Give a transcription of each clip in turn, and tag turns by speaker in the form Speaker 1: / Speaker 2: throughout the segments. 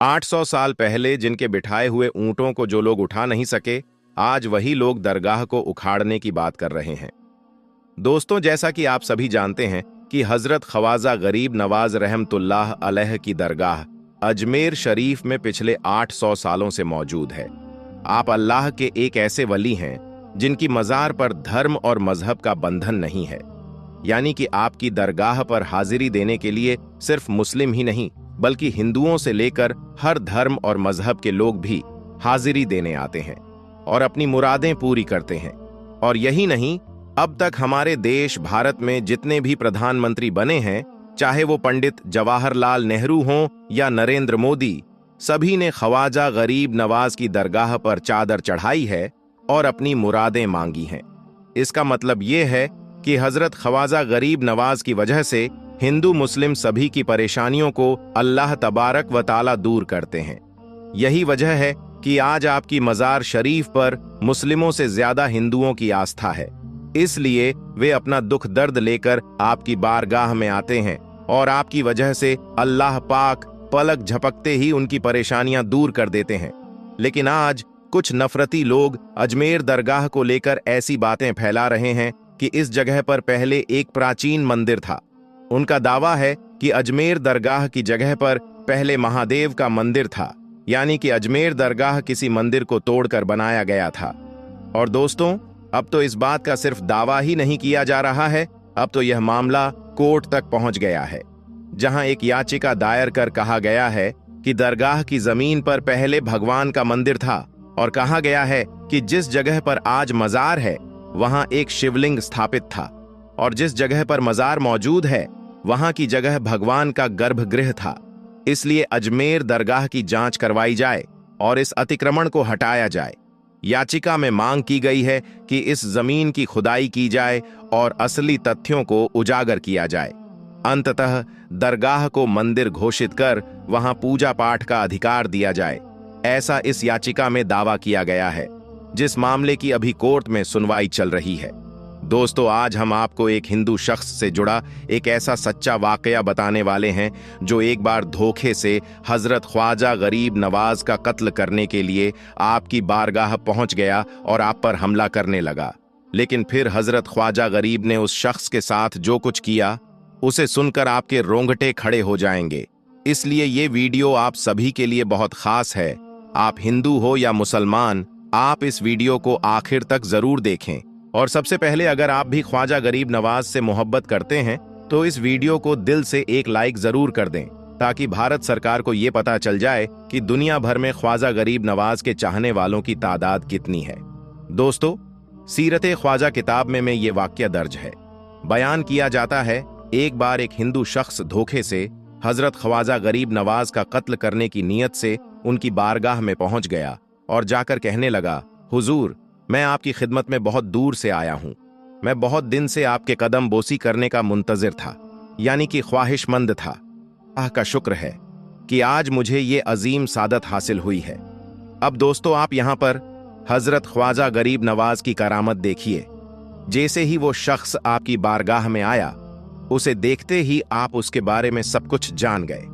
Speaker 1: 800 साल पहले जिनके बिठाए हुए ऊंटों को जो लोग उठा नहीं सके, आज वही लोग दरगाह को उखाड़ने की बात कर रहे हैं। दोस्तों, जैसा कि आप सभी जानते हैं कि हजरत ख्वाजा गरीब नवाज रहमतुल्लाह अलैह की दरगाह अजमेर शरीफ में पिछले 800 सालों से मौजूद है। आप अल्लाह के एक ऐसे वली हैं जिनकी मज़ार पर धर्म और मजहब का बंधन नहीं है, यानी कि आपकी दरगाह पर हाजिरी देने के लिए सिर्फ मुस्लिम ही नहीं बल्कि हिंदुओं से लेकर हर धर्म और मजहब के लोग भी हाजिरी देने आते हैं और अपनी मुरादें पूरी करते हैं। और यही नहीं, अब तक हमारे देश भारत में जितने भी प्रधानमंत्री बने हैं, चाहे वो पंडित जवाहरलाल नेहरू हों या नरेंद्र मोदी, सभी ने ख्वाजा गरीब नवाज की दरगाह पर चादर चढ़ाई है और अपनी मुरादें मांगी हैं। इसका मतलब ये है कि हजरत ख्वाजा गरीब नवाज की वजह से हिंदू मुस्लिम सभी की परेशानियों को अल्लाह तबारक व ताला दूर करते हैं। यही वजह है कि आज आपकी मज़ार शरीफ पर मुस्लिमों से ज्यादा हिंदुओं की आस्था है। इसलिए वे अपना दुख दर्द लेकर आपकी बारगाह में आते हैं और आपकी वजह से अल्लाह पाक पलक झपकते ही उनकी परेशानियां दूर कर देते हैं। लेकिन आज कुछ नफरती लोग अजमेर दरगाह को लेकर ऐसी बातें फैला रहे हैं कि इस जगह पर पहले एक प्राचीन मंदिर था। उनका दावा है कि अजमेर दरगाह की जगह पर पहले महादेव का मंदिर था, यानी कि अजमेर दरगाह किसी मंदिर को तोड़कर बनाया गया था। और दोस्तों, अब तो इस बात का सिर्फ दावा ही नहीं किया जा रहा है, अब तो यह मामला कोर्ट तक पहुंच गया है, जहां एक याचिका दायर कर कहा गया है कि दरगाह की जमीन पर पहले भगवान का मंदिर था और कहा गया है कि जिस जगह पर आज मजार है वहां एक शिवलिंग स्थापित था और जिस जगह पर मजार मौजूद है वहां की जगह भगवान का गर्भगृह था। इसलिए अजमेर दरगाह की जांच करवाई जाए और इस अतिक्रमण को हटाया जाए। याचिका में मांग की गई है कि इस जमीन की खुदाई की जाए और असली तथ्यों को उजागर किया जाए। अंततः दरगाह को मंदिर घोषित कर वहां पूजा पाठ का अधिकार दिया जाए, ऐसा इस याचिका में दावा किया गया है, जिस मामले की अभी कोर्ट में सुनवाई चल रही है। दोस्तों, आज हम आपको एक हिंदू शख्स से जुड़ा एक ऐसा सच्चा वाकया बताने वाले हैं जो एक बार धोखे से हजरत ख्वाजा गरीब नवाज का कत्ल करने के लिए आपकी बारगाह पहुंच गया और आप पर हमला करने लगा। लेकिन फिर हजरत ख्वाजा गरीब ने उस शख्स के साथ जो कुछ किया, उसे सुनकर आपके रोंगटे खड़े हो जाएंगे। इसलिए ये वीडियो आप सभी के लिए बहुत खास है। आप हिंदू हो या मुसलमान, आप इस वीडियो को आखिर तक जरूर देखें। और सबसे पहले, अगर आप भी ख्वाजा गरीब नवाज से मोहब्बत करते हैं तो इस वीडियो को दिल से एक लाइक जरूर कर दें, ताकि भारत सरकार को यह पता चल जाए कि दुनिया भर में ख्वाजा गरीब नवाज के चाहने वालों की तादाद कितनी है। दोस्तों, सीरते ख्वाजा किताब में ये वाक्य दर्ज है। बयान किया जाता है, एक बार एक हिंदू शख्स धोखे से हजरत ख्वाजा गरीब नवाज का कत्ल करने की नीयत से उनकी बारगाह में पहुंच गया और जाकर कहने लगा, हुजूर, मैं आपकी खिदमत में बहुत दूर से आया हूं। मैं बहुत दिन से आपके कदम बोसी करने का मुंतजिर था, यानी कि ख्वाहिशमंद था। अल्लाह का शुक्र है कि आज मुझे ये अजीम सादत हासिल हुई है। अब दोस्तों, आप यहां पर हजरत ख्वाजा गरीब नवाज की करामत देखिए। जैसे ही वो शख्स आपकी बारगाह में आया, उसे देखते ही आप उसके बारे में सब कुछ जान गए,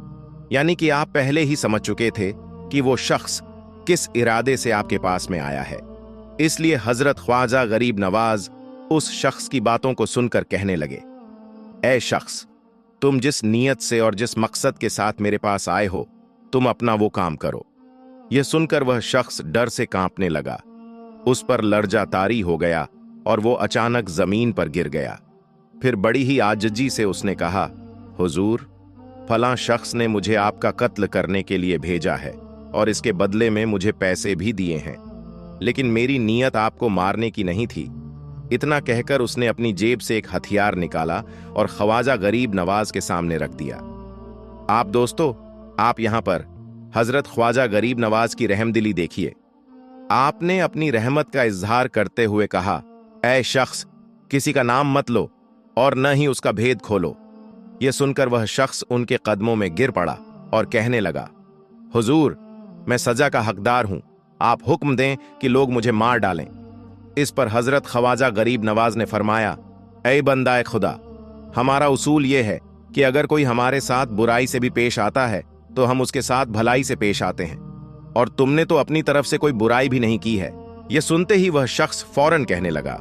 Speaker 1: यानी कि आप पहले ही समझ चुके थे कि वो शख्स किस इरादे से आपके पास में आया है। इसलिए हजरत ख्वाजा गरीब नवाज उस शख्स की बातों को सुनकर कहने लगे, ऐ शख्स, तुम जिस नीयत से और जिस मकसद के साथ मेरे पास आए हो, तुम अपना वो काम करो। यह सुनकर वह शख्स डर से कांपने लगा, उस पर लर्जा तारी हो गया और वो अचानक जमीन पर गिर गया। फिर बड़ी ही आजिजी से उसने कहा, हुजूर, फलां शख्स ने मुझे आपका कत्ल करने के लिए भेजा है और इसके बदले में मुझे पैसे भी दिए हैं, लेकिन मेरी नीयत आपको मारने की नहीं थी। इतना कहकर उसने अपनी जेब से एक हथियार निकाला और ख्वाजा गरीब नवाज के सामने रख दिया। आप दोस्तों, आप यहां पर हजरत ख्वाजा गरीब नवाज की रहमदिली देखिए। आपने अपनी रहमत का इजहार करते हुए कहा, ऐ शख्स, किसी का नाम मत लो और न ही उसका भेद खोलो। यह सुनकर वह शख्स उनके कदमों में गिर पड़ा और कहने लगा, हुजूर, मैं सजा का हकदार हूं, आप हुक्म दें कि लोग मुझे मार डालें। इस पर हजरत ख्वाजा गरीब नवाज ने फरमाया, ऐ बंदाए खुदा, हमारा उसूल यह है कि अगर कोई हमारे साथ बुराई से भी पेश आता है तो हम उसके साथ भलाई से पेश आते हैं, और तुमने तो अपनी तरफ से कोई बुराई भी नहीं की है। यह सुनते ही वह शख्स फौरन कहने लगा,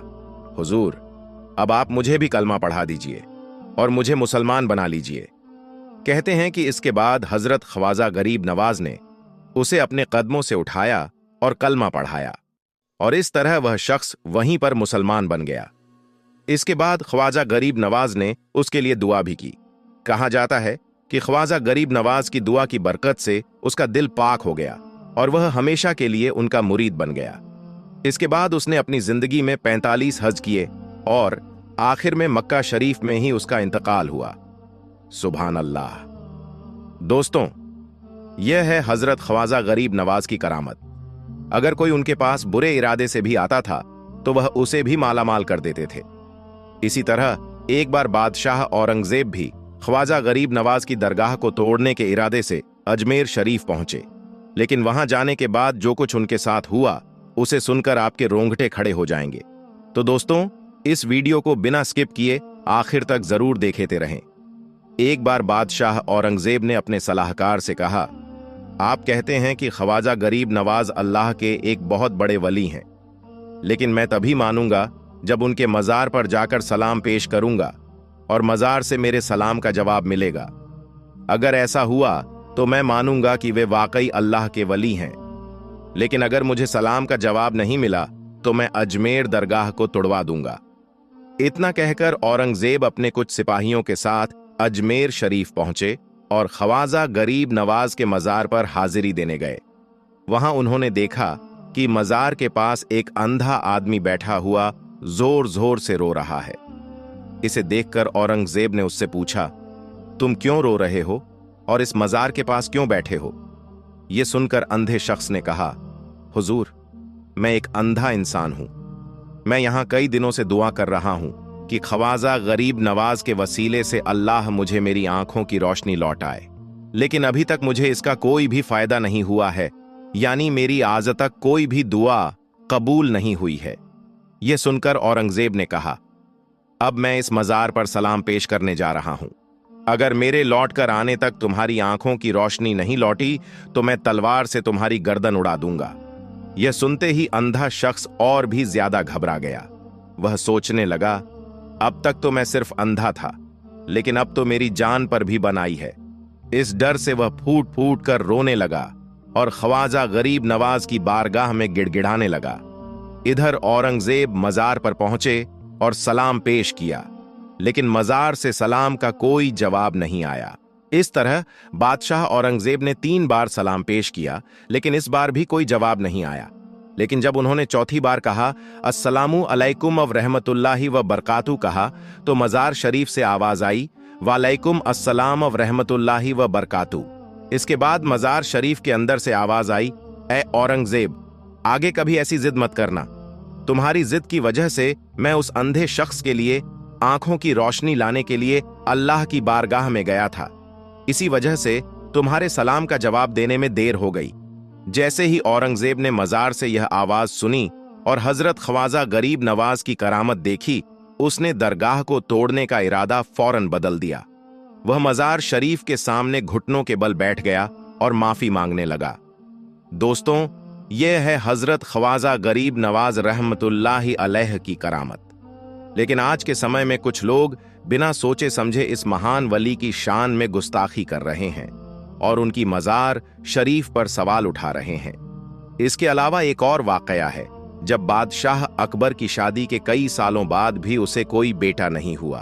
Speaker 1: हुजूर, अब आप मुझे भी कलमा पढ़ा दीजिए और मुझे मुसलमान बना लीजिए। कहते हैं कि इसके बाद हजरत ख्वाजा गरीब नवाज ने उसे अपने कदमों से उठाया और कलमा पढ़ाया, और इस तरह वह शख्स वहीं पर मुसलमान बन गया। इसके बाद ख्वाजा गरीब नवाज ने उसके लिए दुआ भी की। कहा जाता है कि ख्वाजा गरीब नवाज की दुआ की बरकत से उसका दिल पाक हो गया और वह हमेशा के लिए उनका मुरीद बन गया। इसके बाद उसने अपनी जिंदगी में 45 हज किए और आखिर में मक्का शरीफ में ही उसका इंतकाल हुआ। सुभान अल्लाह। दोस्तों, यह है हजरत ख्वाजा गरीब नवाज की करामत। अगर कोई उनके पास बुरे इरादे से भी आता था तो वह उसे भी मालामाल कर देते थे। इसी तरह एक बार बादशाह औरंगजेब भी ख्वाजा गरीब नवाज की दरगाह को तोड़ने के इरादे से अजमेर शरीफ पहुंचे, लेकिन वहां जाने के बाद जो कुछ उनके साथ हुआ उसे सुनकर आपके रोंगटे खड़े हो जाएंगे। तो दोस्तों, इस वीडियो को बिना स्किप किए आखिर तक जरूर देखते रहें। एक बार बादशाह औरंगजेब ने अपने सलाहकार से कहा, आप कहते हैं कि ख्वाजा गरीब नवाज अल्लाह के एक बहुत बड़े वली हैं, लेकिन मैं तभी मानूंगा जब उनके मज़ार पर जाकर सलाम पेश करूंगा और मज़ार से मेरे सलाम का जवाब मिलेगा। अगर ऐसा हुआ तो मैं मानूंगा कि वे वाकई अल्लाह के वली हैं, लेकिन अगर मुझे सलाम का जवाब नहीं मिला तो मैं अजमेर दरगाह को तुड़वा दूंगा। इतना कहकर औरंगजेब अपने कुछ सिपाहियों के साथ अजमेर शरीफ पहुंचे और ख्वाजा गरीब नवाज के मज़ार पर हाजिरी देने गए। वहां उन्होंने देखा कि मज़ार के पास एक अंधा आदमी बैठा हुआ जोर जोर से रो रहा है। इसे देखकर औरंगजेब ने उससे पूछा, तुम क्यों रो रहे हो और इस मज़ार के पास क्यों बैठे हो? यह सुनकर अंधे शख्स ने कहा, हुजूर, मैं एक अंधा इंसान हूं। मैं यहां कई दिनों से दुआ कर रहा हूं कि ख्वाजा गरीब नवाज के वसीले से अल्लाह मुझे मेरी आंखों की रोशनी लौटाए, लेकिन अभी तक मुझे इसका कोई भी फायदा नहीं हुआ है, यानी मेरी आज तक कोई भी दुआ कबूल नहीं हुई है। यह सुनकर औरंगजेब ने कहा, अब मैं इस मज़ार पर सलाम पेश करने जा रहा हूं। अगर मेरे लौट कर आने तक तुम्हारी आंखों की रोशनी नहीं लौटी तो मैं तलवार से तुम्हारी गर्दन उड़ा दूंगा। यह सुनते ही अंधा शख्स और भी ज्यादा घबरा गया। वह सोचने लगा, अब तक तो मैं सिर्फ अंधा था, लेकिन अब तो मेरी जान पर भी बनाई है। इस डर से वह फूट फूट कर रोने लगा और ख्वाजा गरीब नवाज की बारगाह में गिड़गिड़ाने लगा। इधर औरंगजेब मज़ार पर पहुंचे और सलाम पेश किया, लेकिन मज़ार से सलाम का कोई जवाब नहीं आया। इस तरह बादशाह औरंगजेब ने 3 बार सलाम पेश किया, लेकिन इस बार भी कोई जवाब नहीं आया। लेकिन जब उन्होंने चौथी बार कहा, अस्सलामु अलैकुम व रहमतुल्लाहि व बरकातहू कहा, तो मज़ार शरीफ से आवाज आई, वालैकुम अस्सलाम व रहमतुल्लाहि व बरकातहू। इसके बाद मज़ार शरीफ के अंदर से आवाज आई, ए औरंगजेब, आगे कभी ऐसी जिद मत करना। तुम्हारी जिद की वजह से मैं उस अंधे शख्स के लिए आंखों की रोशनी लाने के लिए अल्लाह की बारगाह में गया था। इसी वजह से तुम्हारे सलाम का जवाब देने में देर हो गई। जैसे ही औरंगजेब ने मज़ार से यह आवाज सुनी और हजरत ख्वाजा गरीब नवाज की करामत देखी, उसने दरगाह को तोड़ने का इरादा फौरन बदल दिया। वह मज़ार शरीफ के सामने घुटनों के बल बैठ गया और माफी मांगने लगा। दोस्तों, यह है हजरत ख्वाजा गरीब नवाज रहमतुल्लाहि अलैह की करामत। लेकिन आज के समय में कुछ लोग बिना सोचे समझे इस महान वली की शान में गुस्ताखी कर रहे हैं और उनकी मज़ार शरीफ पर सवाल उठा रहे हैं। इसके अलावा एक और वाकया है, जब बादशाह अकबर की शादी के कई सालों बाद भी उसे कोई बेटा नहीं हुआ,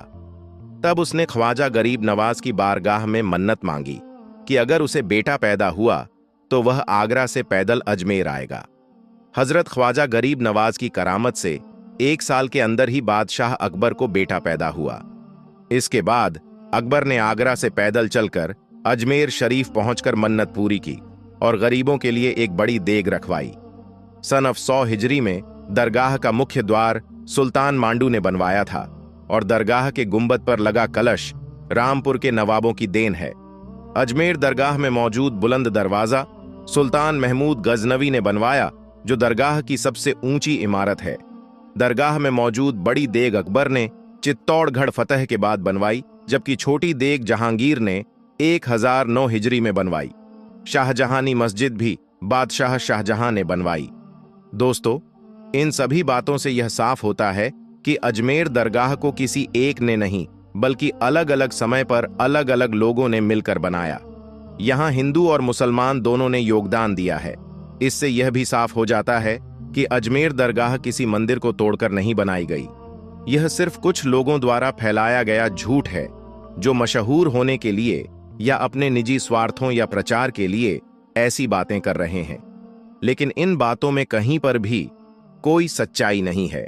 Speaker 1: तब उसने ख्वाजा गरीब नवाज की बारगाह में मन्नत मांगी कि अगर उसे बेटा पैदा हुआ तो वह आगरा से पैदल अजमेर आएगा। हजरत ख्वाजा गरीब नवाज की करामत से 1 साल के अंदर ही बादशाह अकबर को बेटा पैदा हुआ। इसके बाद अकबर ने आगरा से पैदल चलकर अजमेर शरीफ पहुंचकर मन्नत पूरी की और गरीबों के लिए एक बड़ी देग रखवाई। सन 100 हिजरी में दरगाह का मुख्य द्वार सुल्तान मांडू ने बनवाया था और दरगाह के गुंबद पर लगा कलश रामपुर के नवाबों की देन है। अजमेर दरगाह में मौजूद बुलंद दरवाजा सुल्तान महमूद गजनवी ने बनवाया, जो दरगाह की सबसे ऊंची इमारत है। दरगाह में मौजूद बड़ी देग अकबर ने चित्तौड़गढ़ फतह के बाद बनवाई, जबकि छोटी देग जहांगीर ने 1009 हिजरी में बनवाई। शाहजहानी मस्जिद भी बादशाह शाहजहां ने बनवाई। दोस्तों, इन सभी बातों से यह साफ होता है कि अजमेर दरगाह को किसी एक ने नहीं बल्कि अलग अलग समय पर अलग अलग लोगों ने मिलकर बनाया। यहाँ हिंदू और मुसलमान दोनों ने योगदान दिया है। इससे यह भी साफ हो जाता है कि अजमेर दरगाह किसी मंदिर को तोड़कर नहीं बनाई गई। यह सिर्फ कुछ लोगों द्वारा फैलाया गया झूठ है, जो मशहूर होने के लिए या अपने निजी स्वार्थों या प्रचार के लिए ऐसी बातें कर रहे हैं। लेकिन इन बातों में कहीं पर भी कोई सच्चाई नहीं है।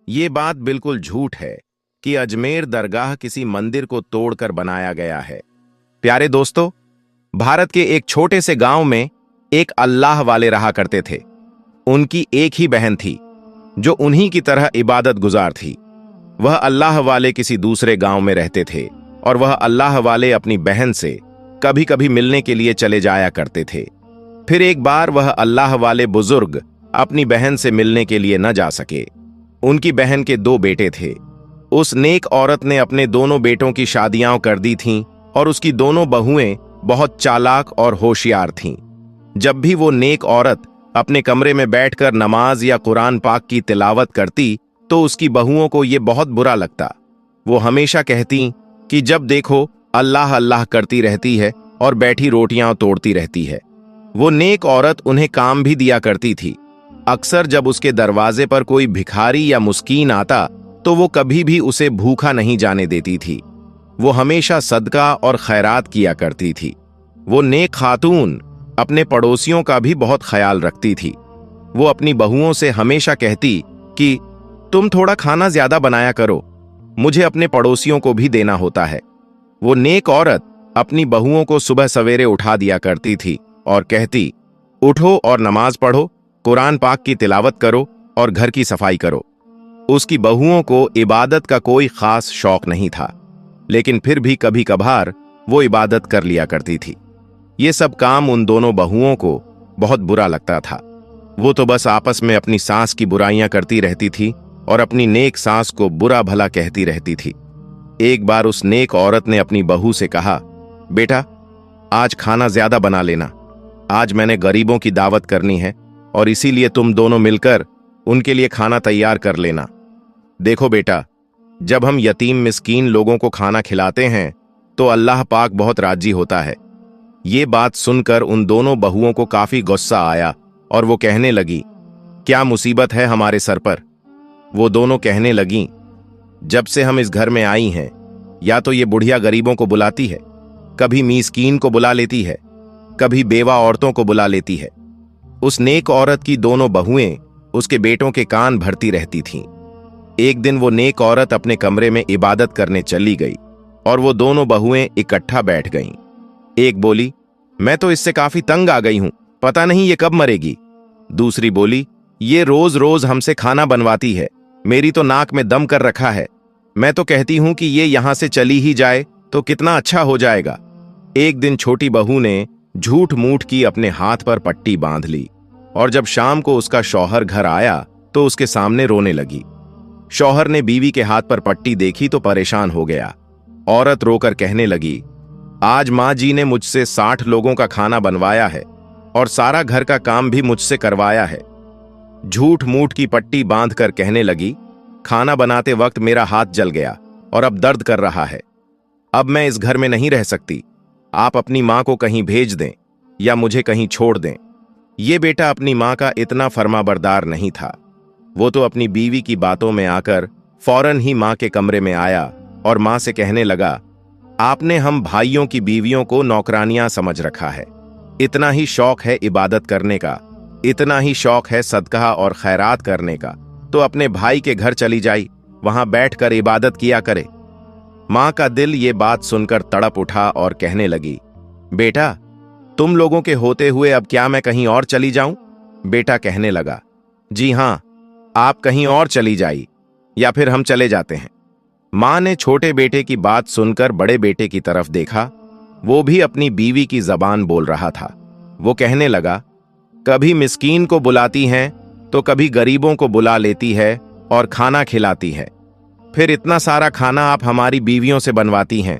Speaker 1: ये बात बिल्कुल झूठ है कि अजमेर दरगाह किसी मंदिर को तोड़कर बनाया गया है। प्यारे दोस्तों, भारत के एक छोटे से गांव में एक अल्लाह वाले रहा करते थे। उनकी एक ही बहन थी जो उन्हीं की तरह इबादत गुजार थी। वह अल्लाह वाले किसी दूसरे गांव में रहते थे और वह अल्लाह वाले अपनी बहन से कभी कभी मिलने के लिए चले जाया करते थे। फिर एक बार वह अल्लाह वाले बुजुर्ग अपनी बहन से मिलने के लिए न जा सके। उनकी बहन के 2 बेटे थे। उस नेक औरत ने अपने दोनों बेटों की शादियां कर दी थीं और उसकी दोनों बहुएं बहुत चालाक और होशियार थीं। जब भी वो नेक औरत अपने कमरे में बैठकर नमाज या कुरान पाक की तिलावत करती तो उसकी बहुओं को ये बहुत बुरा लगता। वो हमेशा कहती कि जब देखो अल्लाह अल्लाह करती रहती है और बैठी रोटियां तोड़ती रहती है। वो नेक औरत उन्हें काम भी दिया करती थी। अक्सर जब उसके दरवाजे पर कोई भिखारी या मुस्कीन आता तो वो कभी भी उसे भूखा नहीं जाने देती थी। वो हमेशा सदका और खैरात किया करती थी। वो नेक खातून अपने पड़ोसियों का भी बहुत ख्याल रखती थी। वो अपनी बहुओं से हमेशा कहती कि तुम थोड़ा खाना ज्यादा बनाया करो, मुझे अपने पड़ोसियों को भी देना होता है। वो नेक औरत अपनी बहुओं को सुबह सवेरे उठा दिया करती थी और कहती, उठो और नमाज पढ़ो, कुरान पाक की तिलावत करो और घर की सफाई करो। उसकी बहुओं को इबादत का कोई खास शौक नहीं था, लेकिन फिर भी कभी कभार वो इबादत कर लिया करती थी। ये सब काम उन दोनों बहुओं को बहुत बुरा लगता था। वो तो बस आपस में अपनी सास की बुराइयां करती रहती थी और अपनी नेक सास को बुरा भला कहती रहती थी। एक बार उस नेक औरत ने अपनी बहू से कहा, बेटा आज खाना ज्यादा बना लेना, आज मैंने गरीबों की दावत करनी है और इसीलिए तुम दोनों मिलकर उनके लिए खाना तैयार कर लेना। देखो बेटा, जब हम यतीम मिस्कीन लोगों को खाना खिलाते हैं तो अल्लाह पाक बहुत राजी होता है। ये बात सुनकर उन दोनों बहुओं को काफी गुस्सा आया और वो कहने लगी, क्या मुसीबत है हमारे सर पर। वो दोनों कहने लगीं, जब से हम इस घर में आई हैं, या तो ये बुढ़िया गरीबों को बुलाती है, कभी मिस्कीन को बुला लेती है, कभी बेवा औरतों को बुला लेती है। उस नेक औरत की दोनों बहुएं उसके बेटों के कान भरती रहती थीं। एक दिन वो नेक औरत अपने कमरे में इबादत करने चली गई और वो दोनों बहुएं इकट्ठा बैठ गईं। एक बोली, मैं तो इससे काफी तंग आ गई हूं, पता नहीं ये कब मरेगी। दूसरी बोली, ये रोज रोज हमसे खाना बनवाती है, मेरी तो नाक में दम कर रखा है। मैं तो कहती हूं कि ये यहां से चली ही जाए तो कितना अच्छा हो जाएगा। एक दिन छोटी बहू ने झूठ मूठ की अपने हाथ पर पट्टी बांध ली और जब शाम को उसका शौहर घर आया तो उसके सामने रोने लगी। शौहर ने बीवी के हाथ पर पट्टी देखी तो परेशान हो गया। औरत रोकर कहने लगी, आज माँ जी ने मुझसे 60 लोगों का खाना बनवाया है और सारा घर का काम भी मुझसे करवाया है। झूठ मूठ की पट्टी बांधकर कहने लगी, खाना बनाते वक्त मेरा हाथ जल गया और अब दर्द कर रहा है। अब मैं इस घर में नहीं रह सकती, आप अपनी माँ को कहीं भेज दें या मुझे कहीं छोड़ दें। ये बेटा अपनी माँ का इतना फर्माबरदार नहीं था। वो तो अपनी बीवी की बातों में आकर फौरन ही माँ के कमरे में आया और माँ से कहने लगा, आपने हम भाइयों की बीवियों को नौकरानियां समझ रखा है। इतना ही शौक है इबादत करने का, इतना ही शौक है सदका और खैरात करने का, तो अपने भाई के घर चली जाई, वहां बैठकर इबादत किया करे। माँ का दिल ये बात सुनकर तड़प उठा और कहने लगी, बेटा तुम लोगों के होते हुए अब क्या मैं कहीं और चली जाऊं। बेटा कहने लगा, जी हां, आप कहीं और चली जाइए या फिर हम चले जाते हैं। माँ ने छोटे बेटे की बात सुनकर बड़े बेटे की तरफ देखा। वो भी अपनी बीवी की जबान बोल रहा था। वो कहने लगा, कभी मिस्कीन को बुलाती हैं तो कभी गरीबों को बुला लेती है और खाना खिलाती है, फिर इतना सारा खाना आप हमारी बीवियों से बनवाती हैं।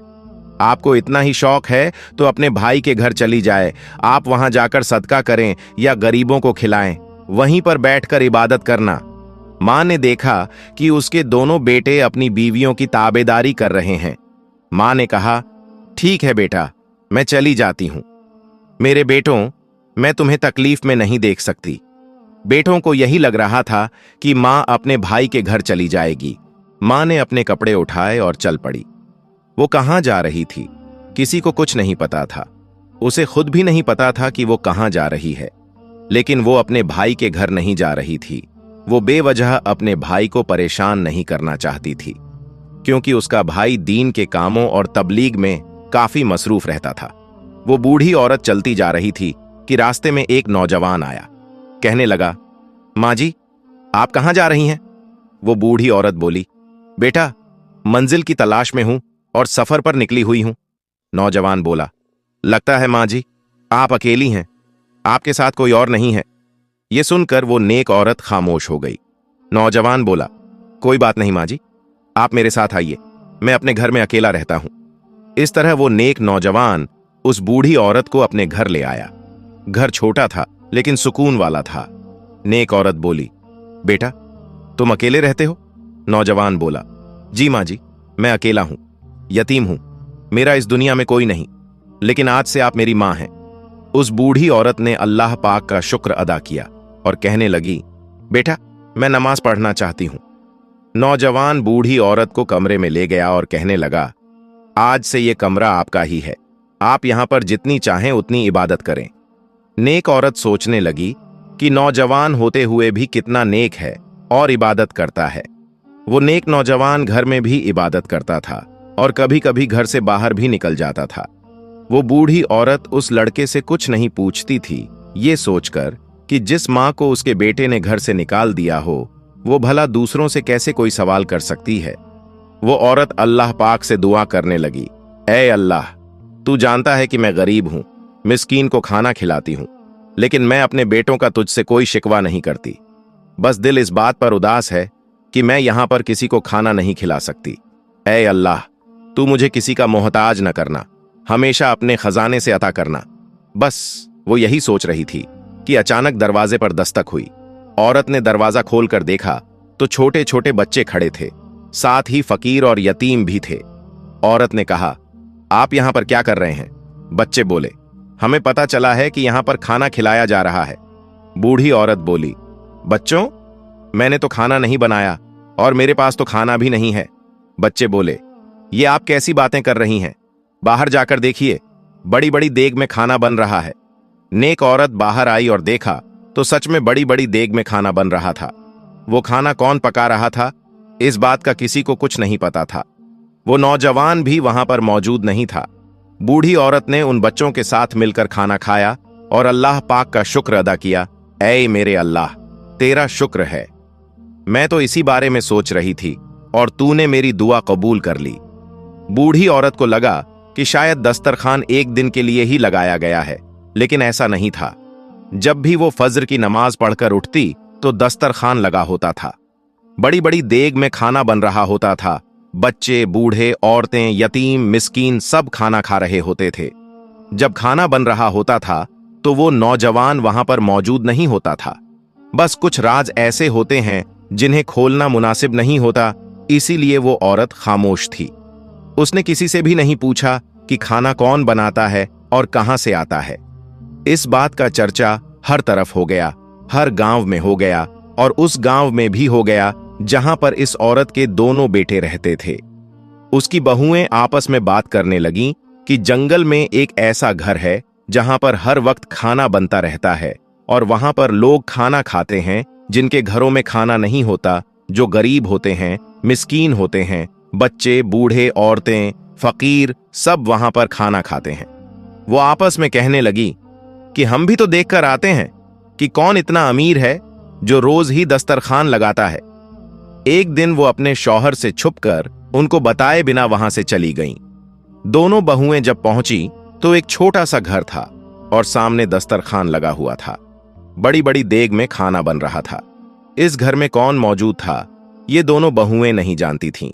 Speaker 1: आपको इतना ही शौक है तो अपने भाई के घर चली जाए, आप वहां जाकर सदका करें या गरीबों को खिलाएं, वहीं पर बैठकर इबादत करना। मां ने देखा कि उसके दोनों बेटे अपनी बीवियों की ताबेदारी कर रहे हैं। मां ने कहा, ठीक है बेटा, मैं चली जाती हूं। मेरे बेटों, मैं तुम्हें तकलीफ में नहीं देख सकती। बेटों को यही लग रहा था कि मां अपने भाई के घर चली जाएगी। मां ने अपने कपड़े उठाए और चल पड़ी। वो कहां जा रही थी, किसी को कुछ नहीं पता था। उसे खुद भी नहीं पता था कि वो कहां जा रही है। लेकिन वो अपने भाई के घर नहीं जा रही थी। वो बेवजह अपने भाई को परेशान नहीं करना चाहती थी, क्योंकि उसका भाई दीन के कामों और तबलीग में काफी मसरूफ रहता था। वो बूढ़ी औरत चलती जा रही थी कि रास्ते में एक नौजवान आया। कहने लगा, माँ जी, आप कहां जा रही हैं? वो बूढ़ी औरत बोली, बेटा, मंजिल की तलाश में हूं और सफर पर निकली हुई हूं। नौजवान बोला, लगता है माँ जी आप अकेली हैं, आपके साथ कोई और नहीं है। ये सुनकर वो नेक औरत खामोश हो गई। नौजवान बोला, कोई बात नहीं माँ जी, आप मेरे साथ आइए, मैं अपने घर में अकेला रहता हूं। इस तरह वो नेक नौजवान उस बूढ़ी औरत को अपने घर ले आया। घर छोटा था लेकिन सुकून वाला था। नेक औरत बोली, बेटा, तुम अकेले रहते हो? नौजवान बोला, जी माँ जी, मैं अकेला हूं, यतीम हूं, मेरा इस दुनिया में कोई नहीं, लेकिन आज से आप मेरी मां हैं। उस बूढ़ी औरत ने अल्लाह पाक का शुक्र अदा किया और कहने लगी, बेटा, मैं नमाज पढ़ना चाहती हूं। नौजवान बूढ़ी औरत को कमरे में ले गया और कहने लगा, आज से यह कमरा आपका ही है, आप यहां पर जितनी चाहें उतनी इबादत करें। नेक औरत सोचने लगी कि नौजवान होते हुए भी कितना नेक है और इबादत करता है। वो नेक नौजवान घर में भी इबादत करता था और कभी कभी घर से बाहर भी निकल जाता था। वो बूढ़ी औरत उस लड़के से कुछ नहीं पूछती थी, ये सोचकर कि जिस मां को उसके बेटे ने घर से निकाल दिया हो, वो भला दूसरों से कैसे कोई सवाल कर सकती है। वो औरत अल्लाह पाक से दुआ करने लगी, ऐ अल्लाह, तू जानता है कि मैं गरीब हूं, मिस्कीन को खाना खिलाती हूं, लेकिन मैं अपने बेटों का तुझसे कोई शिकवा नहीं करती। बस दिल इस बात पर उदास है कि मैं यहां पर किसी को खाना नहीं खिला सकती। ऐ अल्लाह, तू मुझे किसी का मोहताज न करना, हमेशा अपने खजाने से अता करना। बस वो यही सोच रही थी कि अचानक दरवाजे पर दस्तक हुई। औरत ने दरवाजा खोलकर देखा तो छोटे छोटे बच्चे खड़े थे, साथ ही फकीर और यतीम भी थे। औरत ने कहा, आप यहां पर क्या कर रहे हैं? बच्चे बोले, हमें पता चला है कि यहां पर खाना खिलाया जा रहा है। बूढ़ी औरत बोली, बच्चों, मैंने तो खाना नहीं बनाया और मेरे पास तो खाना भी नहीं है। बच्चे बोले, ये आप कैसी बातें कर रही हैं? बाहर जाकर देखिए, बड़ी बड़ी देग में खाना बन रहा है। नेक औरत बाहर आई और देखा तो सच में बड़ी बड़ी देग में खाना बन रहा था। वो खाना कौन पका रहा था, इस बात का किसी को कुछ नहीं पता था। वो नौजवान भी वहां पर मौजूद नहीं था। बूढ़ी औरत ने उन बच्चों के साथ मिलकर खाना खाया और अल्लाह पाक का शुक्र अदा किया। ऐ मेरे अल्लाह, तेरा शुक्र है, मैं तो इसी बारे में सोच रही थी और तूने मेरी दुआ कबूल कर ली। बूढ़ी औरत को लगा कि शायद दस्तरखान एक दिन के लिए ही लगाया गया है, लेकिन ऐसा नहीं था। जब भी वो फज्र की नमाज पढ़कर उठती तो दस्तरखान लगा होता था। बड़ी बड़ी देग में खाना बन रहा होता था। बच्चे, बूढ़े, औरतें, यतीम, मिस्कीन सब खाना खा रहे होते थे। जब खाना बन रहा होता था तो वो नौजवान वहां पर मौजूद नहीं होता था। बस कुछ राज ऐसे होते हैं जिन्हें खोलना मुनासिब नहीं होता, इसीलिए वो औरत खामोश थी। उसने किसी से भी नहीं पूछा कि खाना कौन बनाता है और कहां से आता है। इस बात का चर्चा हर तरफ हो गया, हर गांव में हो गया और उस गांव में भी हो गया जहां पर इस औरत के दोनों बेटे रहते थे। उसकी बहुएं आपस में बात करने लगीं कि जंगल में एक ऐसा घर है जहां पर हर वक्त खाना बनता रहता है और वहां पर लोग खाना खाते हैं जिनके घरों में खाना नहीं होता, जो गरीब होते हैं, मिस्कीन होते हैं, बच्चे, बूढ़े, औरतें, फकीर सब वहां पर खाना खाते हैं। वो आपस में कहने लगी कि हम भी तो देखकर आते हैं कि कौन इतना अमीर है जो रोज ही दस्तरखान लगाता है। एक दिन वो अपने शौहर से छुपकर उनको बताए बिना वहां से चली गईं। दोनों बहुएं जब पहुंची तो एक छोटा सा घर था और सामने दस्तरखान लगा हुआ था। बड़ी बड़ी देग में खाना बन रहा था। इस घर में कौन मौजूद था, ये दोनों बहुएं नहीं जानती थीं।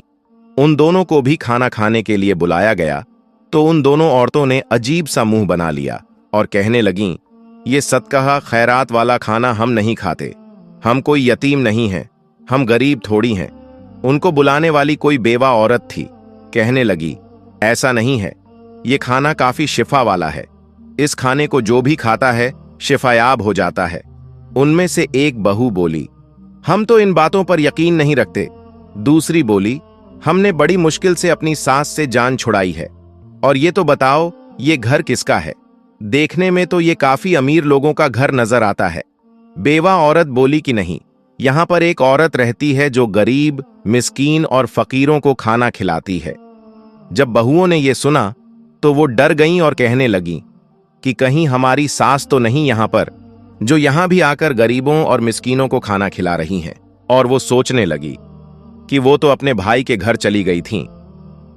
Speaker 1: उन दोनों को भी खाना खाने के लिए बुलाया गया तो उन दोनों औरतों ने अजीब सा मुंह बना लिया और कहने लगीं, ये सदका खैरात वाला खाना हम नहीं खाते। हम कोई यतीम नहीं हैं, हम गरीब थोड़ी हैं। उनको बुलाने वाली कोई बेवा औरत थी। कहने लगी, ऐसा नहीं है, ये खाना काफी शिफा वाला है। इस खाने को जो भी खाता है शिफायाब हो जाता है। उनमें से एक बहू बोली, हम तो इन बातों पर यकीन नहीं रखते। दूसरी बोली, हमने बड़ी मुश्किल से अपनी सास से जान छुड़ाई है। और ये तो बताओ, ये घर किसका है? देखने में तो ये काफी अमीर लोगों का घर नजर आता है। बेवा औरत बोली कि नहीं, यहां पर एक औरत रहती है जो गरीब, मिस्कीन और फकीरों को खाना खिलाती है। जब बहुओं ने यह सुना तो वो डर गईं और कहने लगीं कि कहीं हमारी सास तो नहीं यहां पर, जो यहां भी आकर गरीबों और मिस्कीनों को खाना खिला रही हैं। और वो सोचने लगी कि वो तो अपने भाई के घर चली गई थीं।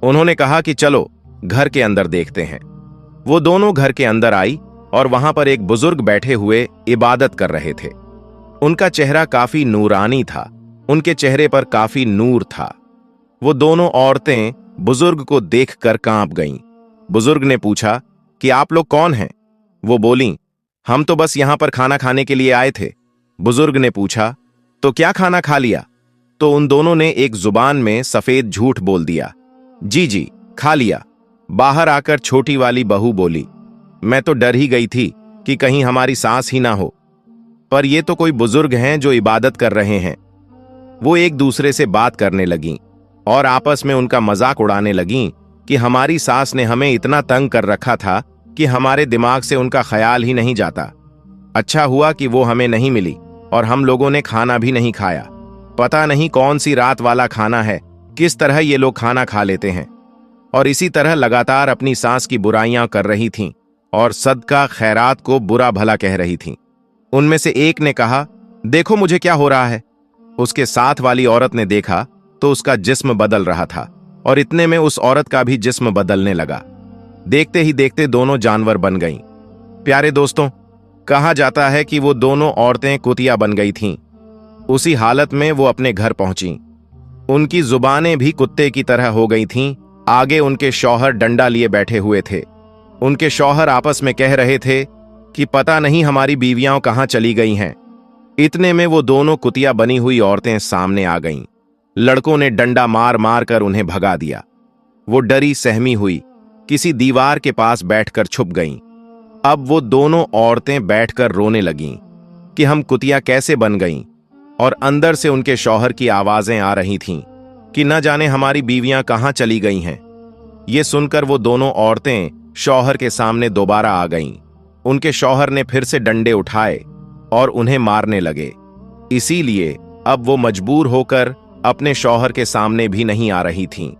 Speaker 1: उन्होंने कहा कि चलो घर के अंदर देखते हैं। वो दोनों घर के अंदर आई और वहां पर एक बुजुर्ग बैठे हुए इबादत कर रहे थे। उनका चेहरा काफी नूरानी था, उनके चेहरे पर काफी नूर था। वो दोनों औरतें बुजुर्ग को देखकर कांप गईं। बुजुर्ग ने पूछा कि आप लोग कौन हैं? वो बोलीं, हम तो बस यहां पर खाना खाने के लिए आए थे। बुजुर्ग ने पूछा, तो क्या खाना खा लिया? तो उन दोनों ने एक जुबान में सफेद झूठ बोल दिया, जी जी खा लिया। बाहर आकर छोटी वाली बहू बोली, मैं तो डर ही गई थी कि कहीं हमारी सास ही ना हो, पर ये तो कोई बुजुर्ग हैं जो इबादत कर रहे हैं। वो एक दूसरे से बात करने लगीं और आपस में उनका मजाक उड़ाने लगीं कि हमारी सास ने हमें इतना तंग कर रखा था कि हमारे दिमाग से उनका ख्याल ही नहीं जाता। अच्छा हुआ कि वो हमें नहीं मिली और हम लोगों ने खाना भी नहीं खाया। पता नहीं कौन सी रात वाला खाना है, किस तरह ये लोग खाना खा लेते हैं। और इसी तरह लगातार अपनी सास की बुराइयां कर रही थीं और सदका खैरात को बुरा भला कह रही थीं। उनमें से एक ने कहा, देखो मुझे क्या हो रहा है। उसके साथ वाली औरत ने देखा तो उसका जिस्म बदल रहा था और इतने में उस औरत का भी जिस्म बदलने लगा। देखते ही देखते दोनों जानवर बन गईं। प्यारे दोस्तों, कहा जाता है कि वो दोनों औरतें कुतिया बन गई थीं। उसी हालत में वो अपने घर पहुंची। उनकी जुबानें भी कुत्ते की तरह हो गई थीं। आगे उनके शौहर डंडा लिए बैठे हुए थे। उनके शौहर आपस में कह रहे थे कि पता नहीं हमारी बीवियां कहां चली गई हैं। इतने में वो दोनों कुतिया बनी हुई औरतें सामने आ गईं। लड़कों ने डंडा मार मार कर उन्हें भगा दिया। वो डरी सहमी हुई किसी दीवार के पास बैठकर छुप गईं। अब वो दोनों औरतें बैठकर रोने लगीं कि हम कुतिया कैसे बन गईं, और अंदर से उनके शौहर की आवाजें आ रही थीं कि न जाने हमारी बीवियां कहां चली गई हैं। ये सुनकर वो दोनों औरतें शौहर के सामने दोबारा आ गईं। उनके शौहर ने फिर से डंडे उठाए और उन्हें मारने लगे। इसीलिए अब वो मजबूर होकर अपने शौहर के सामने भी नहीं आ रही थीं।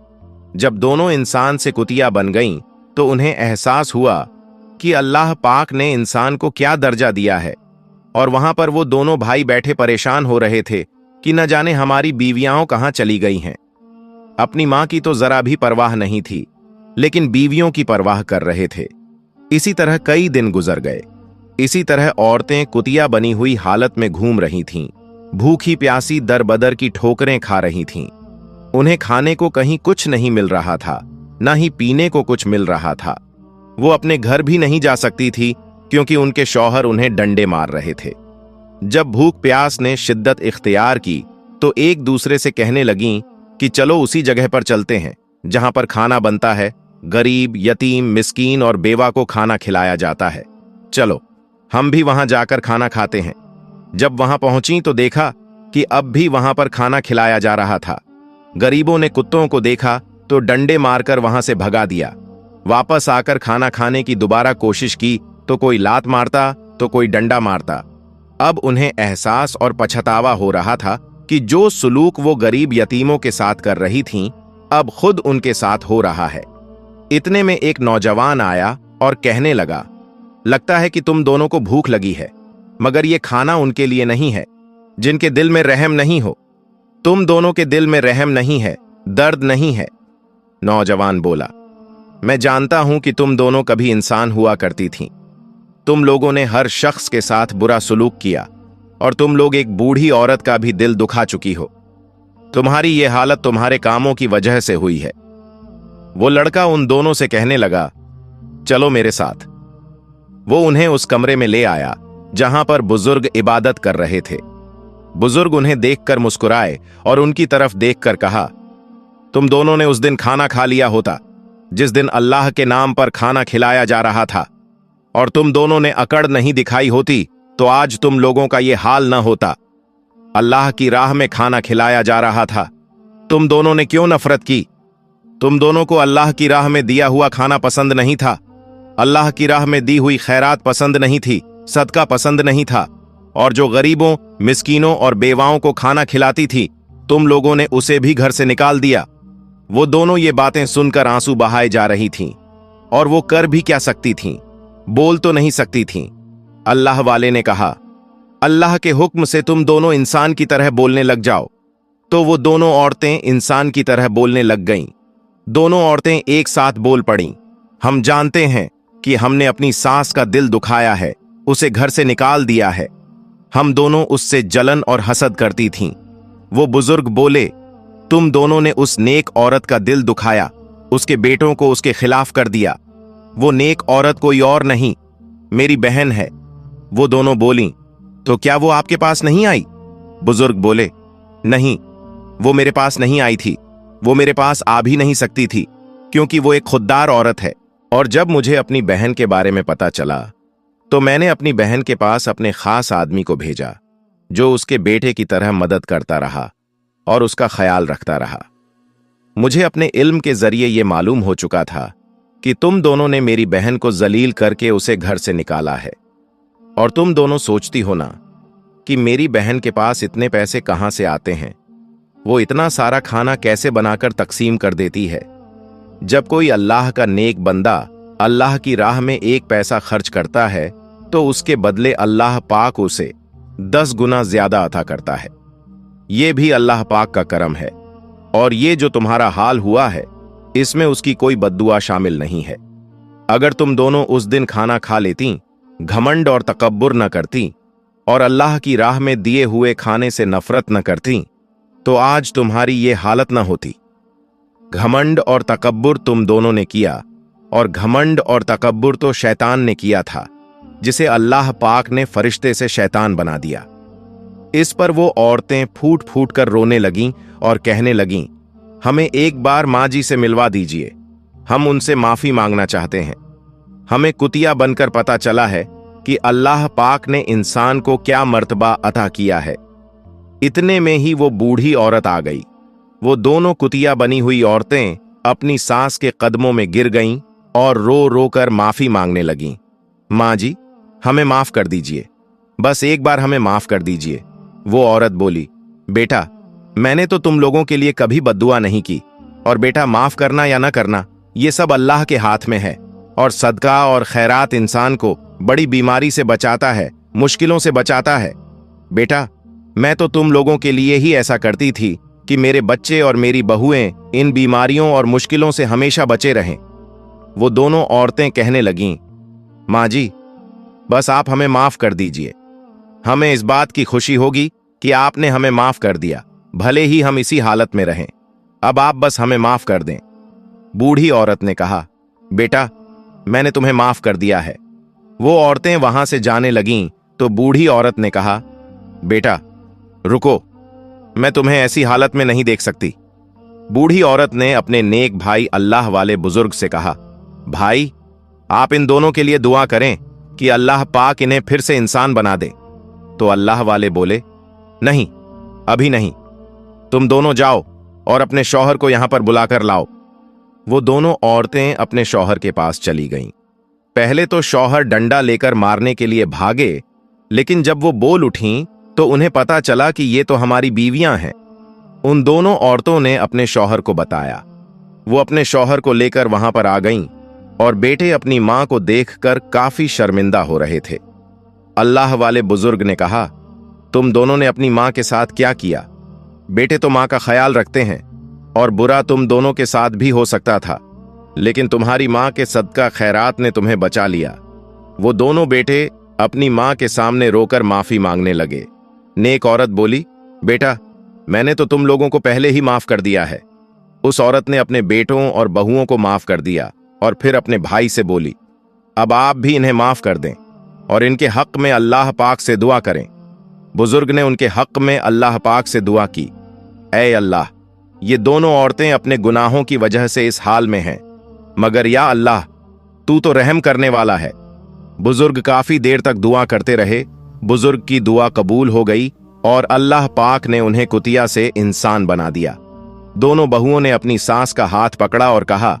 Speaker 1: जब दोनों इंसान से कुतिया बन गईं तो उन्हें एहसास हुआ कि अल्लाह पाक ने इंसान को क्या दर्जा दिया है। और वहां पर वो दोनों भाई बैठे परेशान हो रहे थे कि न जाने हमारी बीवियां कहां चली गई हैं। अपनी मां की तो जरा भी परवाह नहीं थी, लेकिन बीवियों की परवाह कर रहे थे। इसी तरह कई दिन गुजर गए। इसी तरह औरतें कुतिया बनी हुई हालत में घूम रही थीं। भूखी प्यासी दर बदर की ठोकरें खा रही थीं। उन्हें खाने को कहीं कुछ नहीं मिल रहा था, न ही पीने को कुछ मिल रहा था। वो अपने घर भी नहीं जा सकती थी क्योंकि उनके शौहर उन्हें डंडे मार रहे थे। जब भूख प्यास ने शिद्दत इख्तियार की तो एक दूसरे से कहने लगीं कि चलो उसी जगह पर चलते हैं जहां पर खाना बनता है, गरीब, यतीम, मिस्कीन और बेवा को खाना खिलाया जाता है। चलो हम भी वहां जाकर खाना खाते हैं। जब वहां पहुंची तो देखा कि अब भी वहां पर खाना खिलाया जा रहा था। गरीबों ने कुत्तों को देखा तो डंडे मारकर वहां से भगा दिया। वापस आकर खाना खाने की दोबारा कोशिश की तो कोई लात मारता तो कोई डंडा मारता। अब उन्हें एहसास और पछतावा हो रहा था कि जो सुलूक वो गरीब यतीमों के साथ कर रही थीं, अब खुद उनके साथ हो रहा है। इतने में एक नौजवान आया और कहने लगा, लगता है कि तुम दोनों को भूख लगी है, मगर ये खाना उनके लिए नहीं है जिनके दिल में रहम नहीं हो। तुम दोनों के दिल में रहम नहीं है, दर्द नहीं है। नौजवान बोला, मैं जानता हूं कि तुम दोनों कभी इंसान हुआ करती थीं। तुम लोगों ने हर शख्स के साथ बुरा सलूक किया और तुम लोग एक बूढ़ी औरत का भी दिल दुखा चुकी हो। तुम्हारी ये हालत तुम्हारे कामों की वजह से हुई है। वो लड़का उन दोनों से कहने लगा, चलो मेरे साथ। वो उन्हें उस कमरे में ले आया जहां पर बुजुर्ग इबादत कर रहे थे। बुजुर्ग उन्हें देखकर मुस्कुराए और उनकी तरफ देखकर कहा, तुम दोनों ने उस दिन खाना खा लिया होता जिस दिन अल्लाह के नाम पर खाना खिलाया जा रहा था, और तुम दोनों ने अकड़ नहीं दिखाई होती तो आज तुम लोगों का यह हाल न होता। अल्लाह की राह में खाना खिलाया जा रहा था, तुम दोनों ने क्यों नफरत की? तुम दोनों को अल्लाह की राह में दिया हुआ खाना पसंद नहीं था, अल्लाह की राह में दी हुई खैरात पसंद नहीं थी, सदका पसंद नहीं था, और जो गरीबों, मिस्कीनों और बेवाओं को खाना खिलाती थी तुम लोगों ने उसे भी घर से निकाल दिया। वो दोनों ये बातें सुनकर आंसू बहाए जा रही थीं, और वो कर भी क्या सकती थीं, बोल तो नहीं सकती थीं। अल्लाह वाले ने कहा, अल्लाह के हुक्म से तुम दोनों इंसान की तरह बोलने लग जाओ। तो वो दोनों औरतें इंसान की तरह बोलने लग गईं। दोनों औरतें एक साथ बोल पड़ीं, हम जानते हैं कि हमने अपनी सास का दिल दुखाया है, उसे घर से निकाल दिया है। हम दोनों उससे जलन और हसद करती थीं। वो बुजुर्ग बोले, तुम दोनों ने उस नेक औरत का दिल दुखाया, उसके बेटों को उसके खिलाफ कर दिया। वो नेक औरत कोई और नहीं, मेरी बहन है। वो दोनों बोलीं, तो क्या वो आपके पास नहीं आई? बुजुर्ग बोले, नहीं, वो मेरे पास नहीं आई थी, वो मेरे पास आ भी नहीं सकती थी, क्योंकि वो एक खुददार औरत है। और जब मुझे अपनी बहन के बारे में पता चला तो मैंने अपनी बहन के पास अपने खास आदमी को भेजा, जो उसके बेटे की तरह मदद करता रहा और उसका ख्याल रखता रहा। मुझे अपने इल्म के जरिए यह मालूम हो चुका था कि तुम दोनों ने मेरी बहन को जलील करके उसे घर से निकाला है, और तुम दोनों सोचती हो ना कि मेरी बहन के पास इतने पैसे कहां से आते हैं, वो इतना सारा खाना कैसे बनाकर तकसीम कर देती है। जब कोई अल्लाह का नेक बंदा अल्लाह की राह में एक पैसा खर्च करता है तो उसके बदले अल्लाह पाक उसे 10 गुना ज्यादा अता करता है। ये भी अल्लाह पाक का करम है, और ये जो तुम्हारा हाल हुआ है इसमें उसकी कोई बद्दुआ शामिल नहीं है। अगर तुम दोनों उस दिन खाना खा लेती, घमंड और तकब्बुर न करती और अल्लाह की राह में दिए हुए खाने से नफरत न करती तो आज तुम्हारी ये हालत न होती। घमंड और तकब्बुर तुम दोनों ने किया, और घमंड और तकब्बुर तो शैतान ने किया था, जिसे अल्लाह पाक ने फरिश्ते से शैतान बना दिया। इस पर वो औरतें फूट फूट कर रोने लगीं और कहने लगीं, हमें एक बार माँ जी से मिलवा दीजिए, हम उनसे माफी मांगना चाहते हैं। हमें कुतिया बनकर पता चला है कि अल्लाह पाक ने इंसान को क्या मर्तबा अता किया है। इतने में ही वो बूढ़ी औरत आ गई। वो दोनों कुतिया बनी हुई औरतें अपनी सास के कदमों में गिर गईं और रो रो कर माफी मांगने लगीं। माँ जी, हमें माफ कर दीजिए, बस एक बार हमें माफ कर दीजिए। वो औरत बोली, बेटा, मैंने तो तुम लोगों के लिए कभी बद्दुआ नहीं की, और बेटा माफ करना या न करना ये सब अल्लाह के हाथ में है, और सदका और खैरात इंसान को बड़ी बीमारी से बचाता है, मुश्किलों से बचाता है। बेटा, मैं तो तुम लोगों के लिए ही ऐसा करती थी कि मेरे बच्चे और मेरी बहुएं इन बीमारियों और मुश्किलों से हमेशा बचे रहें। वो दोनों औरतें कहने लगीं, माँ जी, बस आप हमें माफ कर दीजिए। हमें इस बात की खुशी होगी कि आपने हमें माफ कर दिया, भले ही हम इसी हालत में रहें। अब आप बस हमें माफ कर दें। बूढ़ी औरत ने कहा, बेटा, मैंने तुम्हें माफ कर दिया है। वो औरतें वहां से जाने लगीं तो बूढ़ी औरत ने कहा, बेटा रुको, मैं तुम्हें ऐसी हालत में नहीं देख सकती। बूढ़ी औरत ने अपने नेक भाई अल्लाह वाले बुजुर्ग से कहा, भाई, आप इन दोनों के लिए दुआ करें कि अल्लाह पाक इन्हें फिर से इंसान बना दे। तो अल्लाह वाले बोले, नहीं, अभी नहीं, तुम दोनों जाओ और अपने शौहर को यहां पर बुलाकर लाओ। वो दोनों औरतें अपने शौहर के पास चली गईं। पहले तो शौहर डंडा लेकर मारने के लिए भागे, लेकिन जब वो बोल उठीं तो उन्हें पता चला कि ये तो हमारी बीवियां हैं। उन दोनों औरतों ने अपने शौहर को बताया। वो अपने शौहर को लेकर वहां पर आ गईं और बेटे अपनी मां को देखकर काफी शर्मिंदा हो रहे थे। अल्लाह वाले बुजुर्ग ने कहा, तुम दोनों ने अपनी मां के साथ क्या किया? बेटे तो मां का ख्याल रखते हैं, और बुरा तुम दोनों के साथ भी हो सकता था, लेकिन तुम्हारी मां के सदका खैरात ने तुम्हें बचा लिया। वो दोनों बेटे अपनी मां के सामने रोकर माफी मांगने लगे। नेक औरत बोली, बेटा, मैंने तो तुम लोगों को पहले ही माफ कर दिया है। उस औरत ने अपने बेटों और बहुओं को माफ कर दिया और फिर अपने भाई से बोली, अब आप भी इन्हें माफ कर दें और इनके हक में अल्लाह पाक से दुआ करें। बुजुर्ग ने उनके हक में अल्लाह पाक से दुआ की, ऐ अल्लाह, ये दोनों औरतें अपने गुनाहों की वजह से इस हाल में हैं, मगर या अल्लाह, तू तो रहम करने वाला है। बुजुर्ग काफी देर तक दुआ करते रहे। बुजुर्ग की दुआ कबूल हो गई और अल्लाह पाक ने उन्हें कुतिया से इंसान बना दिया। दोनों बहुओं ने अपनी सास का हाथ पकड़ा और कहा,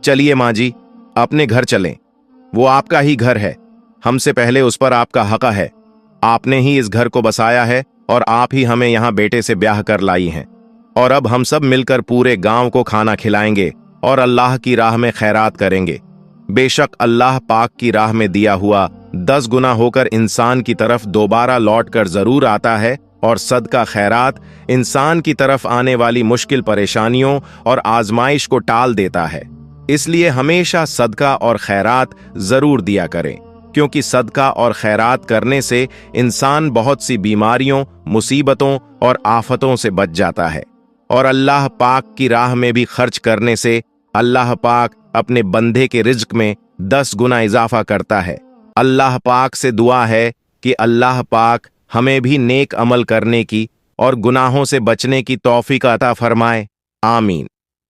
Speaker 1: चलिए माँ जी, अपने घर चलें। वो आपका ही घर है, हमसे पहले उस पर आपका हक है। आपने ही इस घर को बसाया है और आप ही हमें यहाँ बेटे से ब्याह कर लाई हैं। और अब हम सब मिलकर पूरे गांव को खाना खिलाएंगे और अल्लाह की राह में खैरात करेंगे। बेशक अल्लाह पाक की राह में दिया हुआ 10 गुना होकर इंसान की तरफ दोबारा लौट कर जरूर आता है, और सदका खैरात इंसान की तरफ आने वाली मुश्किल परेशानियों और आजमाइश को टाल देता है। इसलिए हमेशा सदका और खैरात जरूर दिया करें, क्योंकि सदका और खैरात करने से इंसान बहुत सी बीमारियों, मुसीबतों और आफतों से बच जाता है। और अल्लाह पाक की राह में भी खर्च करने से अल्लाह पाक अपने बंदे के रिज्क में 10 गुना इजाफा करता है। अल्लाह पाक से दुआ है कि अल्लाह पाक हमें भी नेक अमल करने की और गुनाहों से बचने की तौफीक अता फरमाए। आमीन।